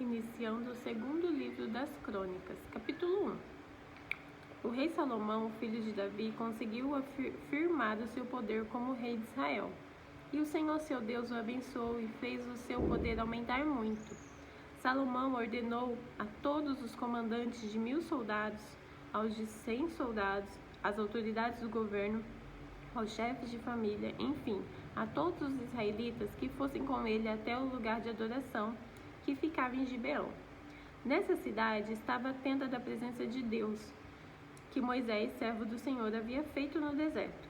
iniciando o segundo livro das Crônicas, capítulo 1. O rei Salomão, filho de Davi, conseguiu firmar o seu poder como rei de Israel. E o Senhor seu Deus o abençoou e fez o seu poder aumentar muito. Salomão ordenou a todos os comandantes de 1000 soldados, aos de 100 soldados, às autoridades do governo, aos chefes de família, enfim, a todos os israelitas que fossem com ele até o lugar de adoração que ficava em Gibeão. Nessa cidade estava a tenda da presença de Deus, que Moisés, servo do Senhor, havia feito no deserto.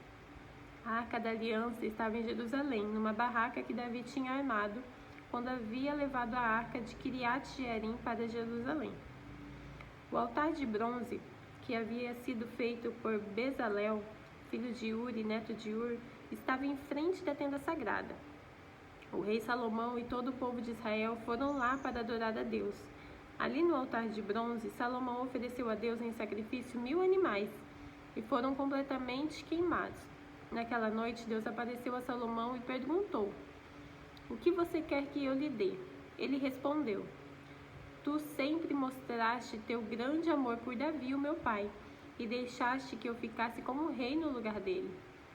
A Arca da Aliança estava em Jerusalém, numa barraca que Davi tinha armado quando havia levado a Arca de Quiriat-Jearim para Jerusalém. O altar de bronze, que havia sido feito por Bezalel, filho de Uri, neto de Ur, estava em frente da tenda sagrada. O rei Salomão e todo o povo de Israel foram lá para adorar a Deus. Ali no altar de bronze, Salomão ofereceu a Deus em sacrifício 1000 animais, e foram completamente queimados. Naquela noite, Deus apareceu a Salomão e perguntou: "O que você quer que eu lhe dê?" Ele respondeu: "Tu sempre mostraste teu grande amor por Davi, o meu pai, e deixaste que eu ficasse como rei no lugar dele.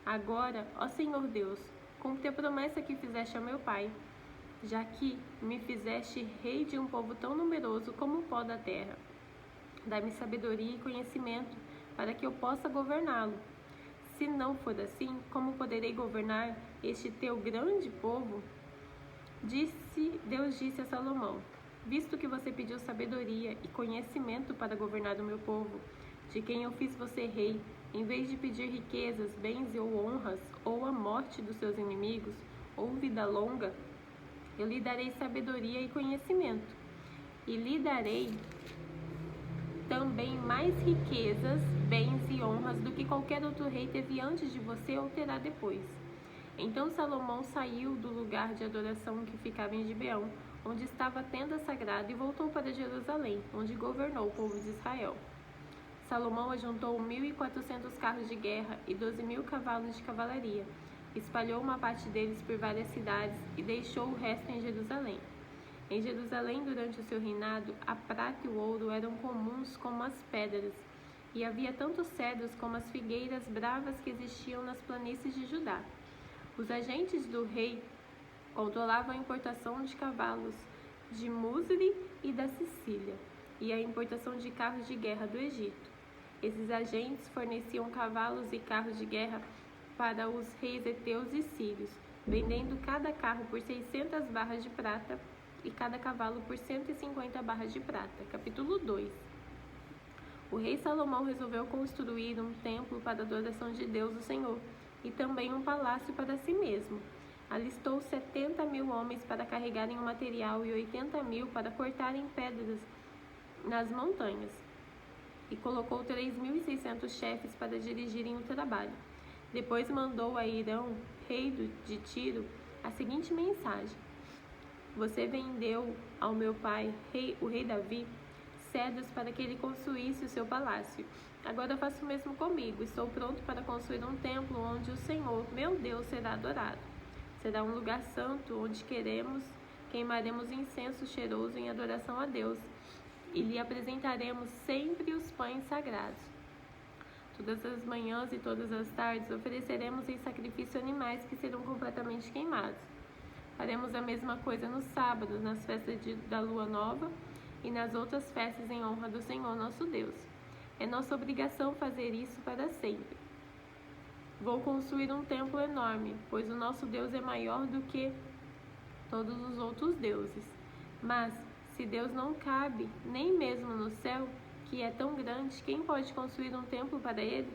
Agora, ó Senhor Deus, cumpre a promessa que fizeste ao meu pai, já que me fizeste rei de um povo tão numeroso como o pó da terra. Dá-me sabedoria e conhecimento para que eu possa governá-lo. Se não for assim, como poderei governar este teu grande povo?" Deus disse a Salomão: "Visto que você pediu sabedoria e conhecimento para governar o meu povo, de quem eu fiz você rei, em vez de pedir riquezas, bens ou honras, ou a morte dos seus inimigos, ou vida longa, eu lhe darei sabedoria e conhecimento, e lhe darei também mais riquezas, bens e honras do que qualquer outro rei teve antes de você ou terá depois." Então Salomão saiu do lugar de adoração que ficava em Gibeão, onde estava a tenda sagrada, e voltou para Jerusalém, onde governou o povo de Israel. Salomão ajuntou 1400 carros de guerra e 12.000 cavalos de cavalaria, espalhou uma parte deles por várias cidades e deixou o resto em Jerusalém. Em Jerusalém, durante o seu reinado, a prata e o ouro eram comuns como as pedras, e havia tantos cedros como as figueiras bravas que existiam nas planícies de Judá. Os agentes do rei controlavam a importação de cavalos de Musri e da Sicília, e a importação de carros de guerra do Egito. Esses agentes forneciam cavalos e carros de guerra para os reis heteus e sírios, vendendo cada carro por 600 barras de prata e cada cavalo por 150 barras de prata. Capítulo 2. O rei Salomão resolveu construir um templo para a adoração de Deus, o Senhor, e também um palácio para si mesmo. Alistou 70.000 homens para carregarem o material e 80.000 para cortarem pedras nas montanhas, e colocou 3.600 chefes para dirigirem o trabalho. Depois mandou a Hirão, rei de Tiro, a seguinte mensagem: "Você vendeu ao meu pai, o rei Davi, cedros para que ele construísse o seu palácio. Agora faça o mesmo comigo. Estou pronto para construir um templo onde o Senhor, meu Deus, será adorado. Será um lugar santo onde queimaremos incenso cheiroso em adoração a Deus, e lhe apresentaremos sempre os pães sagrados. Todas as manhãs e todas as tardes ofereceremos em sacrifício animais que serão completamente queimados. Faremos a mesma coisa nos sábados, nas festas da lua nova e nas outras festas em honra do Senhor nosso Deus. É nossa obrigação fazer isso para sempre. Vou construir um templo enorme, pois o nosso Deus é maior do que todos os outros deuses. Mas, se Deus não cabe, nem mesmo no céu, que é tão grande, quem pode construir um templo para ele?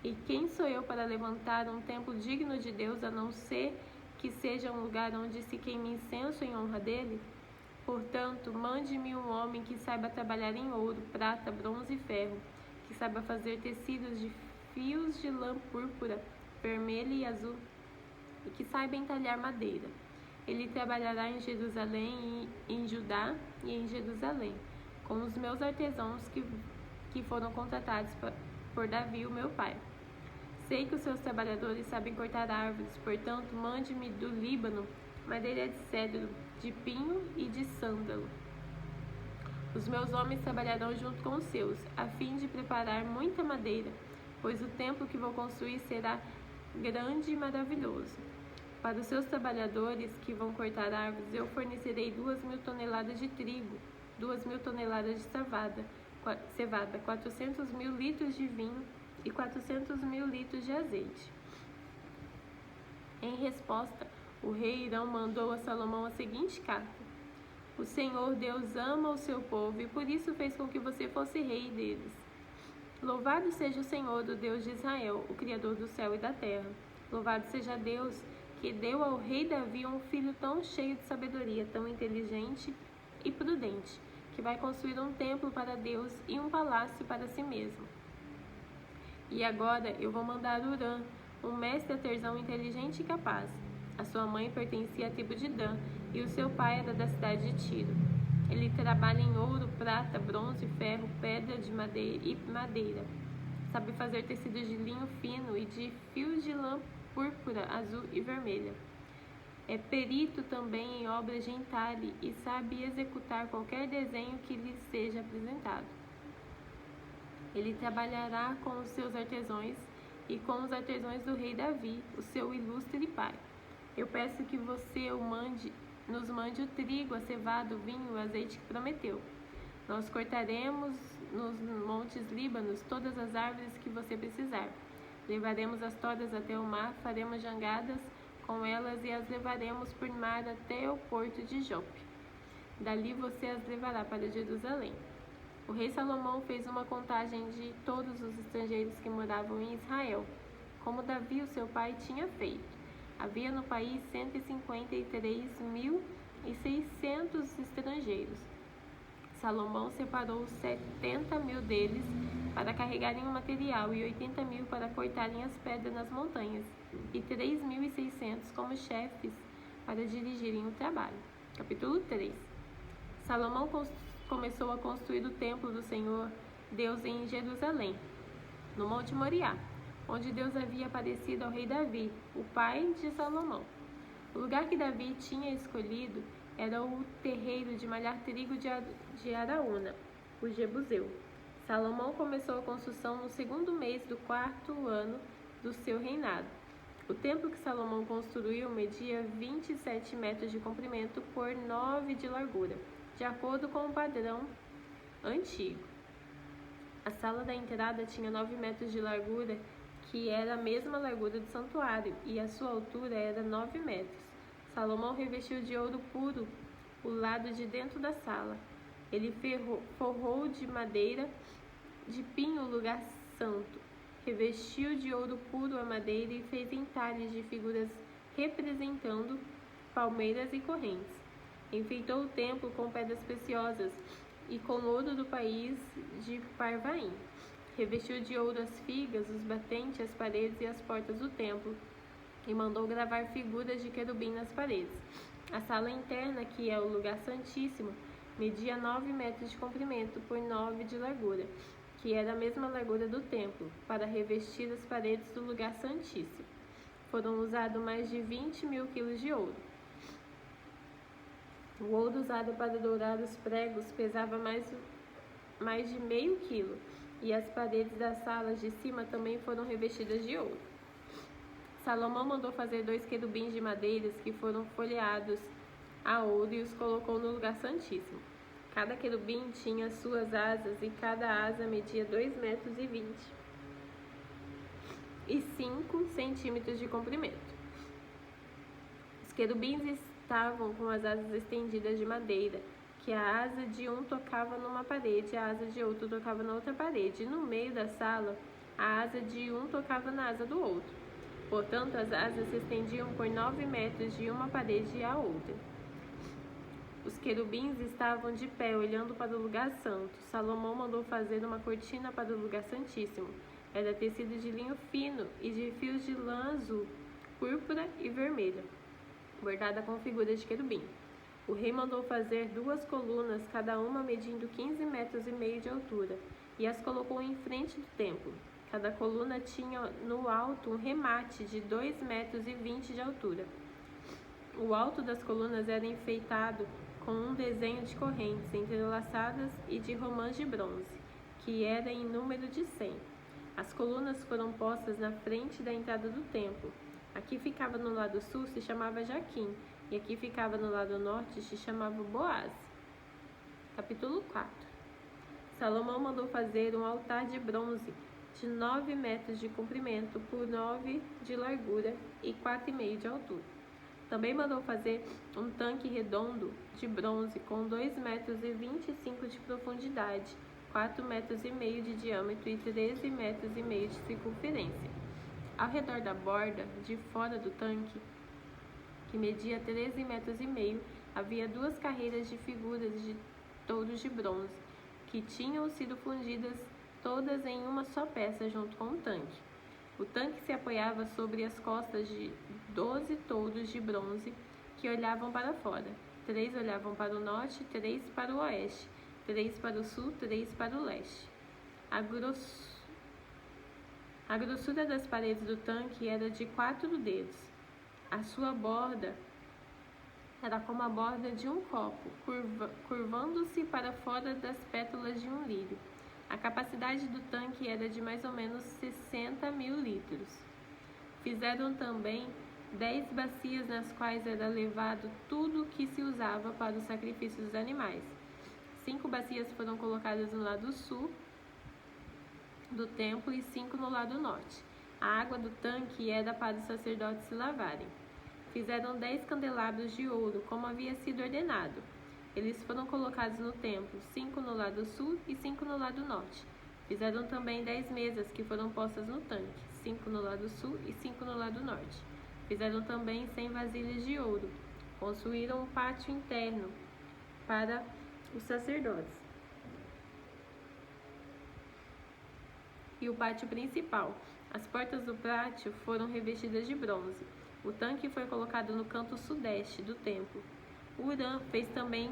E quem sou eu para levantar um templo digno de Deus, a não ser que seja um lugar onde se queime incenso em honra dele? Portanto, mande-me um homem que saiba trabalhar em ouro, prata, bronze e ferro, que saiba fazer tecidos de fios de lã púrpura, vermelha e azul, e que saiba entalhar madeira. Ele trabalhará em Jerusalém, em Judá e em Jerusalém, com os meus artesãos que foram contratados por Davi, o meu pai. Sei que os seus trabalhadores sabem cortar árvores, portanto, mande-me do Líbano madeira de cedro, de pinho e de sândalo. Os meus homens trabalharão junto com os seus, a fim de preparar muita madeira, pois o templo que vou construir será grande e maravilhoso. Para os seus trabalhadores que vão cortar árvores, eu fornecerei 2.000 toneladas de trigo, 2.000 toneladas de cevada, 400.000 litros de vinho e 400.000 litros de azeite. Em resposta, o rei Irão mandou a Salomão a seguinte carta: O Senhor Deus ama o seu povo e por isso fez com que você fosse rei deles. Louvado seja o Senhor, o Deus de Israel, o Criador do céu e da terra. Louvado seja Deus, que deu ao rei Davi um filho tão cheio de sabedoria, tão inteligente e prudente, que vai construir um templo para Deus e um palácio para si mesmo. E agora eu vou mandar Hurã, um mestre artesão inteligente e capaz. A sua mãe pertencia à tribo de Dan e o seu pai era da cidade de Tiro. Ele trabalha em ouro, prata, bronze, ferro, pedra de madeira. Sabe fazer tecidos de linho fino e de fios de lã púrpura, azul e vermelha. É perito também em obras de entalhe e sabe executar qualquer desenho que lhe seja apresentado. Ele trabalhará com os seus artesãos e com os artesãos do rei Davi, o seu ilustre pai. Eu peço que você nos mande o trigo, a cevada, o vinho e o azeite que prometeu. Nós cortaremos nos montes Líbanos todas as árvores que você precisar. Levaremos-as todas até o mar, faremos jangadas com elas e as levaremos por mar até o porto de Jope. Dali você as levará para Jerusalém. O rei Salomão fez uma contagem de todos os estrangeiros que moravam em Israel, como Davi, o seu pai, tinha feito. Havia no país 153.600 estrangeiros. Salomão separou 70.000 deles para carregarem o material e 80.000 para cortarem as pedras nas montanhas, e 3.600 como chefes para dirigirem o trabalho. Capítulo 3. Salomão começou a construir o templo do Senhor Deus em Jerusalém, no Monte Moriá, onde Deus havia aparecido ao rei Davi, o pai de Salomão. O lugar que Davi tinha escolhido era o terreiro de malhar trigo de Araúna, o Jebuseu. Salomão começou a construção no segundo mês do 4º ano do seu reinado. O templo que Salomão construiu media 27 metros de comprimento por 9 de largura, de acordo com o padrão antigo. A sala da entrada tinha 9 metros de largura, que era a mesma largura do santuário, e a sua altura era 9 metros. Salomão revestiu de ouro puro o lado de dentro da sala. Ele forrou de madeira de pinho o lugar santo. Revestiu de ouro puro a madeira e fez entalhes de figuras representando palmeiras e correntes. Enfeitou o templo com pedras preciosas e com ouro do país de Parvaim. Revestiu de ouro as figas, os batentes, as paredes e as portas do templo, e mandou gravar figuras de querubim nas paredes. A sala interna, que é o lugar santíssimo, media 9 metros de comprimento por 9 de largura, que era a mesma largura do templo, para revestir as paredes do lugar santíssimo. Foram usados mais de 20.000 quilos de ouro. O ouro usado para dourar os pregos pesava mais de meio quilo, e as paredes das salas de cima também foram revestidas de ouro. Salomão mandou fazer 2 querubins de madeiras que foram folheados a ouro e os colocou no lugar santíssimo. Cada querubim tinha suas asas e cada asa media 2,20 metros e 5 centímetros de comprimento. Os querubins estavam com as asas estendidas de madeira, que a asa de um tocava numa parede, a asa de outro tocava na outra parede, e no meio da sala, a asa de um tocava na asa do outro. Portanto, as asas se estendiam por 9 metros de uma parede à outra. Os querubins estavam de pé, olhando para o lugar santo. Salomão mandou fazer uma cortina para o lugar santíssimo. Era tecido de linho fino e de fios de lã azul, púrpura e vermelha, bordada com figuras de querubim. O rei mandou fazer 2 colunas, cada uma medindo 15,5 metros de altura, e as colocou em frente do templo. Cada coluna tinha no alto um remate de 2,20 metros de altura. O alto das colunas era enfeitado com um desenho de correntes entrelaçadas e de romãs de bronze, que era em número de 100. As colunas foram postas na frente da entrada do templo. A que ficava no lado sul se chamava Jaquim, e a que ficava no lado norte se chamava Boaz. Capítulo 4. Salomão mandou fazer um altar de bronze de 9 metros de comprimento por 9 de largura e 4,5 de altura. Também mandou fazer um tanque redondo de bronze com 2,25 metros de profundidade, 4,5 metros de diâmetro e 13,5 metros de circunferência. Ao redor da borda de fora do tanque, que media 13,5 metros, havia 2 carreiras de figuras de touros de bronze, que tinham sido fundidas todas em uma só peça junto com o tanque. O tanque se apoiava sobre as costas de 12 touros de bronze que olhavam para fora. 3 olhavam para o norte, 3 para o oeste, 3 para o sul, 3 para o leste. A grossura das paredes do tanque era de 4 dedos. A sua borda era como a borda de um copo, curvando-se para fora das pétalas de um lírio. A capacidade do tanque era de mais ou menos 60 mil litros. Fizeram também 10 bacias nas quais era levado tudo o que se usava para o sacrifício dos animais. 5 bacias foram colocadas no lado sul do templo e 5 no lado norte. A água do tanque era para os sacerdotes se lavarem. Fizeram 10 candelabros de ouro, como havia sido ordenado. Eles foram colocados no templo, 5 no lado sul e 5 no lado norte. Fizeram também 10 mesas que foram postas no tanque, 5 no lado sul e 5 no lado norte. Fizeram também 100 vasilhas de ouro. Construíram um pátio interno para os sacerdotes e o pátio principal. As portas do pátio foram revestidas de bronze. O tanque foi colocado no canto sudeste do templo. Hurã fez também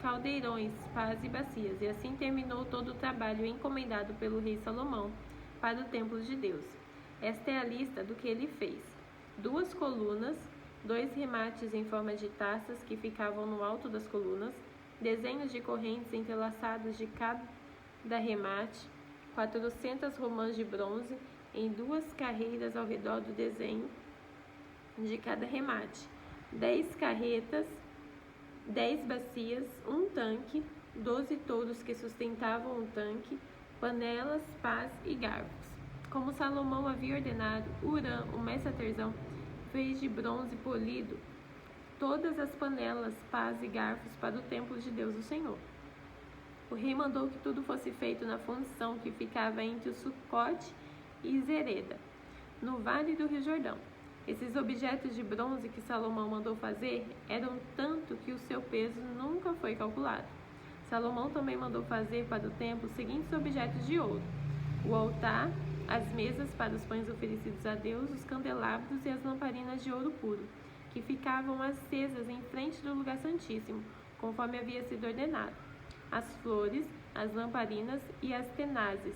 caldeirões, pás e bacias, e assim terminou todo o trabalho encomendado pelo rei Salomão para o templo de Deus. Esta é a lista do que ele fez: 2 colunas, 2 remates em forma de taças que ficavam no alto das colunas, desenhos de correntes entrelaçados de cada remate, 400 romãs de bronze em 2 carreiras ao redor do desenho de cada remate, 10 carretas, 10 bacias, um tanque, 12 touros que sustentavam um tanque, panelas, pás e garfos. Como Salomão havia ordenado, Hurã, o mestre-artesão, fez de bronze polido todas as panelas, pás e garfos para o templo de Deus, o Senhor. O rei mandou que tudo fosse feito na fundição que ficava entre o Sucote e Zereda, no vale do Rio Jordão. Esses objetos de bronze que Salomão mandou fazer eram tanto que o seu peso nunca foi calculado. Salomão também mandou fazer para o templo os seguintes objetos de ouro: o altar, as mesas para os pães oferecidos a Deus, os candelabros e as lamparinas de ouro puro, que ficavam acesas em frente do lugar santíssimo, conforme havia sido ordenado, as flores, as lamparinas e as tenazes,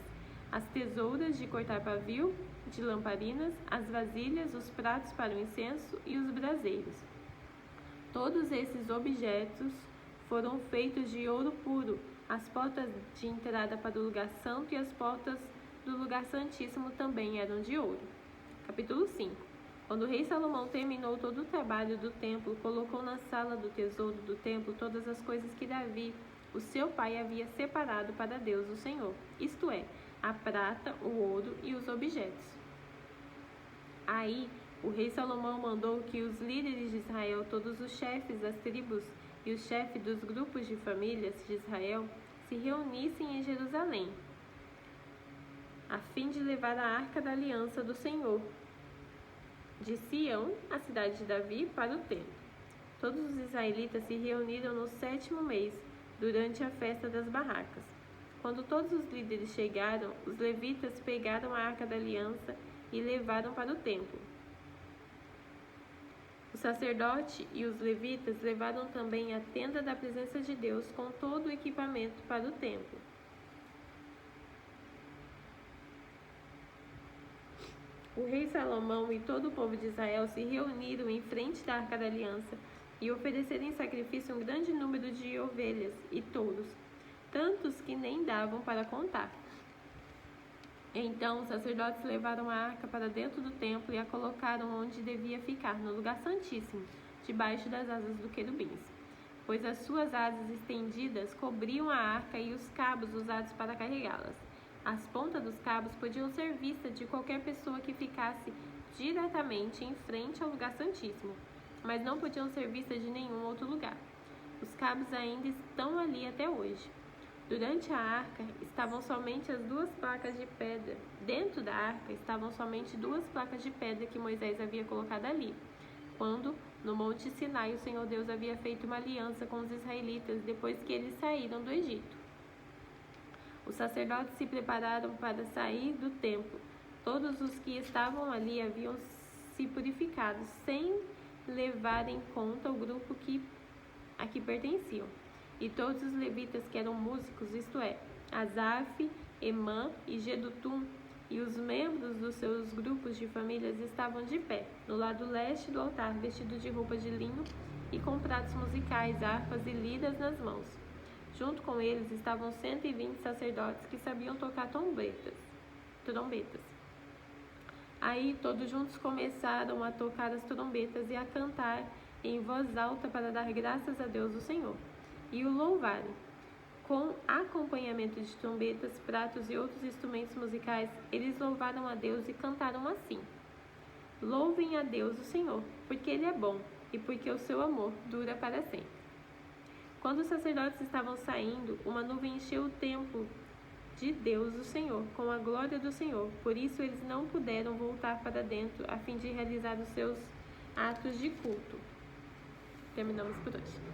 as tesouras de cortar pavio, de lamparinas, as vasilhas, os pratos para o incenso e os braseiros. Todos esses objetos foram feitos de ouro puro. As portas de entrada para o lugar santo e as portas do lugar santíssimo também eram de ouro. Capítulo 5. Quando o rei Salomão terminou todo o trabalho do templo, colocou na sala do tesouro do templo todas as coisas que Davi, o seu pai, havia separado para Deus, o Senhor, isto é, a prata, o ouro e os objetos. Aí, o rei Salomão mandou que os líderes de Israel, todos os chefes das tribos e os chefes dos grupos de famílias de Israel, se reunissem em Jerusalém, a fim de levar a arca da aliança do Senhor, de Sião, a cidade de Davi, para o templo. Todos os israelitas se reuniram no 7º mês, durante a festa das barracas. Quando todos os líderes chegaram, os levitas pegaram a arca da aliança e levaram para o templo. O sacerdote e os levitas levaram também a tenda da presença de Deus com todo o equipamento para o templo. O rei Salomão e todo o povo de Israel se reuniram em frente da arca da aliança e ofereceram em sacrifício um grande número de ovelhas e touros, tantos que nem davam para contar. Então os sacerdotes levaram a arca para dentro do templo e a colocaram onde devia ficar, no lugar santíssimo, debaixo das asas dos querubins, pois as suas asas estendidas cobriam a arca e os cabos usados para carregá-las. As pontas dos cabos podiam ser vistas de qualquer pessoa que ficasse diretamente em frente ao lugar santíssimo, mas não podiam ser vistas de nenhum outro lugar. Os cabos ainda estão ali até hoje. Durante a arca estavam somente as duas placas de pedra. Dentro da arca estavam somente duas placas de pedra que Moisés havia colocado ali, quando, no Monte Sinai, o Senhor Deus havia feito uma aliança com os israelitas depois que eles saíram do Egito. Os sacerdotes se prepararam para sair do templo. Todos os que estavam ali haviam se purificado, sem levar em conta o grupo a que pertenciam. E todos os levitas que eram músicos, isto é, Asaf, Emã e Jedutum, e os membros dos seus grupos de famílias estavam de pé, no lado leste do altar, vestidos de roupas de linho e com pratos musicais, harpas e liras nas mãos. Junto com eles estavam 120 sacerdotes que sabiam tocar trombetas. Aí todos juntos começaram a tocar as trombetas e a cantar em voz alta para dar graças a Deus o Senhor e o louvarem. Com acompanhamento de trombetas, pratos e outros instrumentos musicais, eles louvaram a Deus e cantaram assim: Louvem a Deus o Senhor, porque Ele é bom e porque o seu amor dura para sempre. Quando os sacerdotes estavam saindo, uma nuvem encheu o templo de Deus o Senhor, com a glória do Senhor. Por isso eles não puderam voltar para dentro, a fim de realizar os seus atos de culto. Terminamos por hoje.